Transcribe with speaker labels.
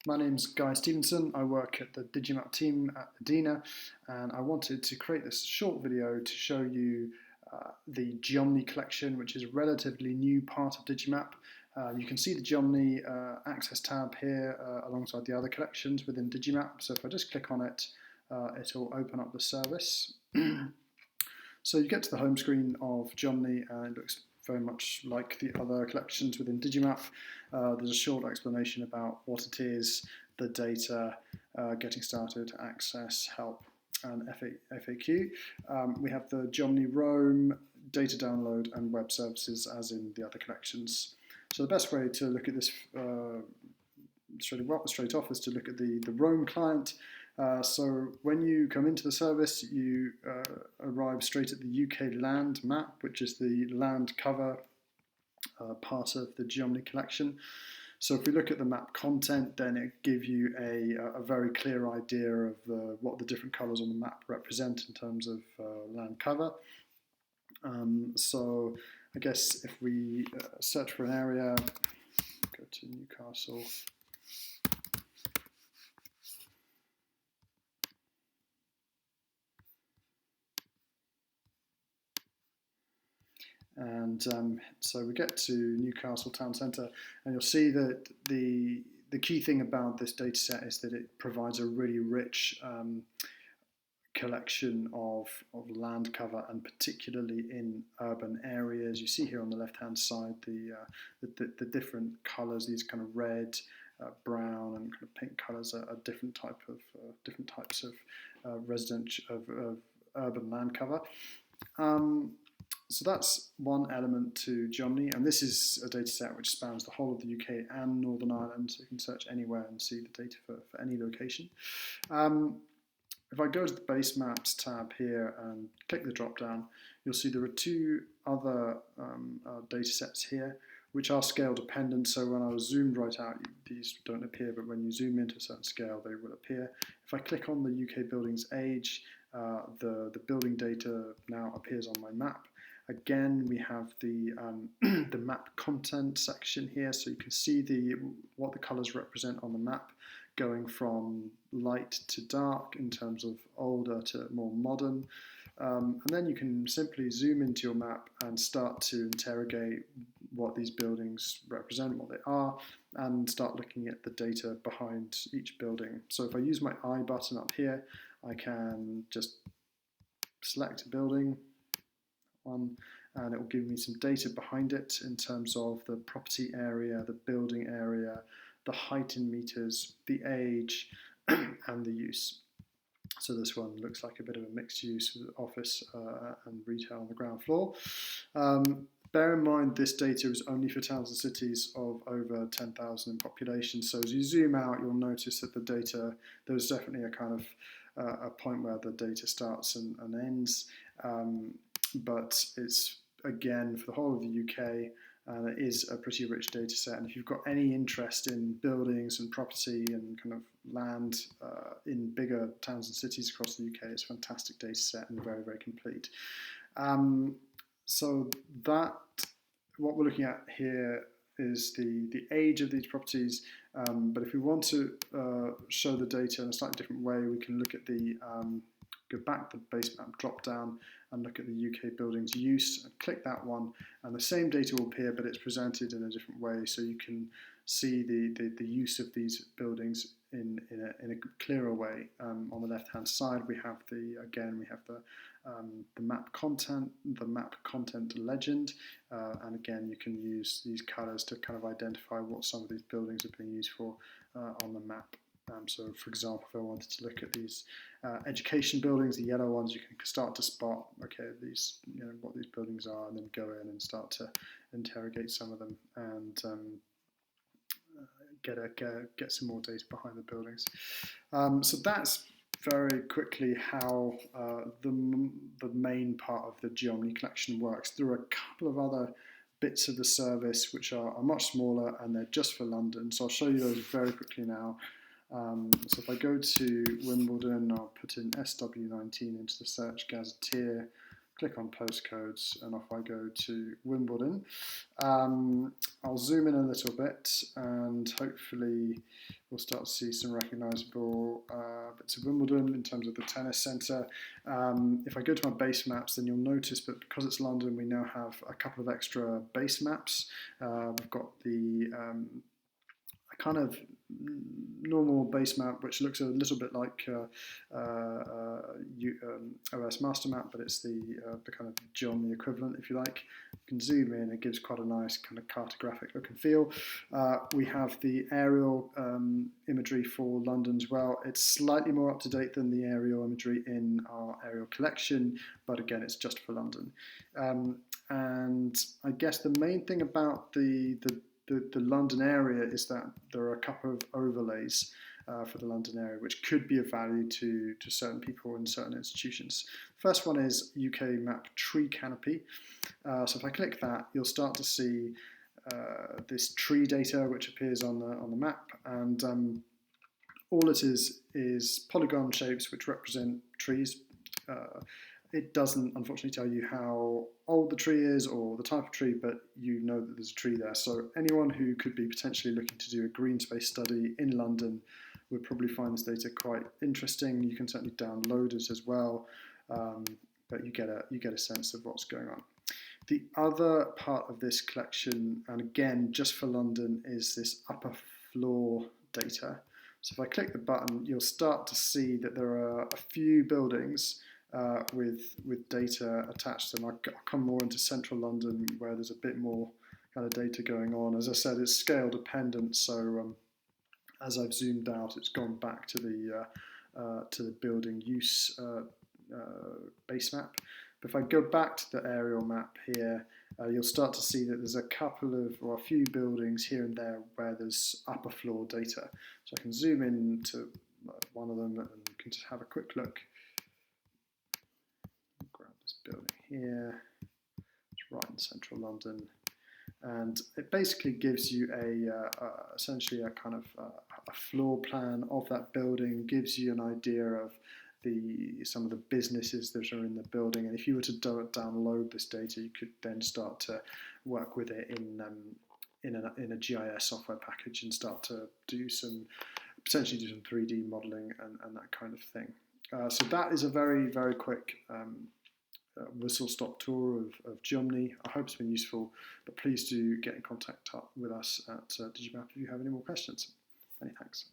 Speaker 1: My name's Guy Stevenson. I work at the Digimap team at Adina, and I wanted to create this short video to show you the Geomni collection, which is a relatively new part of Digimap. You can see the Geomni access tab here alongside the other collections within Digimap. So if I just click on it, it'll open up the service. So you get to the home screen of Geomni and it looks very much like the other collections within Digimap. There's a short explanation about what it is, the data, getting started, access, help, and FAQ. We have the Geomni Roam, data download, and web services as in the other collections. So the best way to look at this straight off is to look at the Roam client. So when you come into the service, you arrive straight at the UK land map, which is the land cover part of the Geomni collection. So if we look at the map content, then it gives you a very clear idea of what the different colours on the map represent in terms of land cover. So I guess if we search for an area, go to Newcastle. And so we get to Newcastle Town Centre, and you'll see that the key thing about this data set is that it provides a really rich collection of land cover, and particularly in urban areas. You see here on the left-hand side the different colours. These kind of red, brown, and kind of pink colours are different types of urban land cover. So that's one element to Geomni, and this is a data set which spans the whole of the UK and Northern Ireland, so you can search anywhere and see the data for any location. If I go to the Base Maps tab here and click the drop down, you'll see there are two other data sets here which are scale dependent. So when I was zoomed right out, these don't appear, but when you zoom into a certain scale, they will appear. If I click on the UK building's age, the building data now appears on my map. Again, we have the the map content section here, so you can see what the colours represent on the map, going from light to dark in terms of older to more modern. And then you can simply zoom into your map and start to interrogate what these buildings represent, what they are, and start looking at the data behind each building. So if I use my I button up here, I can just select a building, and it will give me some data behind it in terms of the property area, the building area, the height in meters, the age, and the use. So this one looks like a bit of a mixed use with office and retail on the ground floor. Bear in mind this data is only for towns and cities of over 10,000 in population. So as you zoom out, you'll notice that the data, there's definitely a kind of a point where the data starts and ends. But it's, again, for the whole of the UK, it is a pretty rich data set. And if you've got any interest in buildings and property and kind of land in bigger towns and cities across the UK, it's a fantastic data set and very, very complete. So that, what we're looking at here is the age of these properties. But if we want to show the data in a slightly different way, we can look at go back to the base map drop down and look at the UK buildings use, and click that one, and the same data will appear, but it's presented in a different way, so you can see the use of these buildings in a clearer way. On the left hand side we have the map content, the map content legend, and again you can use these colours to kind of identify what some of these buildings are being used for on the map. So for example, if I wanted to look at these education buildings, the yellow ones, you can start to spot, okay, these, what these buildings are, and then go in and start to interrogate some of them and get some more data behind the buildings. So that's very quickly how the main part of the Geomni collection works. There are a couple of other bits of the service which are much smaller, and they're just for London, so I'll show you those very quickly now. So if I go to Wimbledon, I'll put in SW19 into the search gazetteer, click on postcodes, and off I go to Wimbledon. I'll zoom in a little bit, and hopefully we'll start to see some recognisable bits of Wimbledon in terms of the tennis centre. If I go to my base maps, then you'll notice that because it's London, we now have a couple of extra base maps. We've got the kind of normal base map, which looks a little bit like OS master map, but it's the kind of Geomni equivalent, if you like. You can zoom in; it gives quite a nice kind of cartographic look and feel. We have the aerial imagery for London as well. It's slightly more up to date than the aerial imagery in our aerial collection, but again, it's just for London. And I guess the main thing about the London area is that there are a couple of overlays for the London area, which could be of value to certain people in certain institutions. First one is UK map tree canopy. So if I click that, you'll start to see this tree data which appears on the map, and all it is polygon shapes which represent trees. It doesn't unfortunately tell you how old the tree is or the type of tree, but you know that there's a tree there. So anyone who could be potentially looking to do a green space study in London would probably find this data quite interesting. You can certainly download it as well, but you get a sense of what's going on. The other part of this collection, and again just for London, is this upper floor data. So if I click the button, you'll start to see that there are a few buildings with data attached to them. I'll come more into central London where there's a bit more kind of data going on. As I said, it's scale dependent, so as I've zoomed out, it's gone back to the building use base map. But if I go back to the aerial map here, you'll start to see that there's a few buildings here and there where there's upper floor data. So I can zoom in to one of them and you can just have a quick look. Grab this building here, it's right in central London, and it basically gives you essentially a kind of a floor plan of that building, gives you an idea of some of the businesses that are in the building, and if you were to download this data, you could then start to work with it in a GIS software package and start to potentially do some 3D modeling and that kind of thing. So that is a very, very quick whistle-stop tour of Geomni. I hope it's been useful, but please do get in contact with us at Digimap if you have any more questions. Many thanks.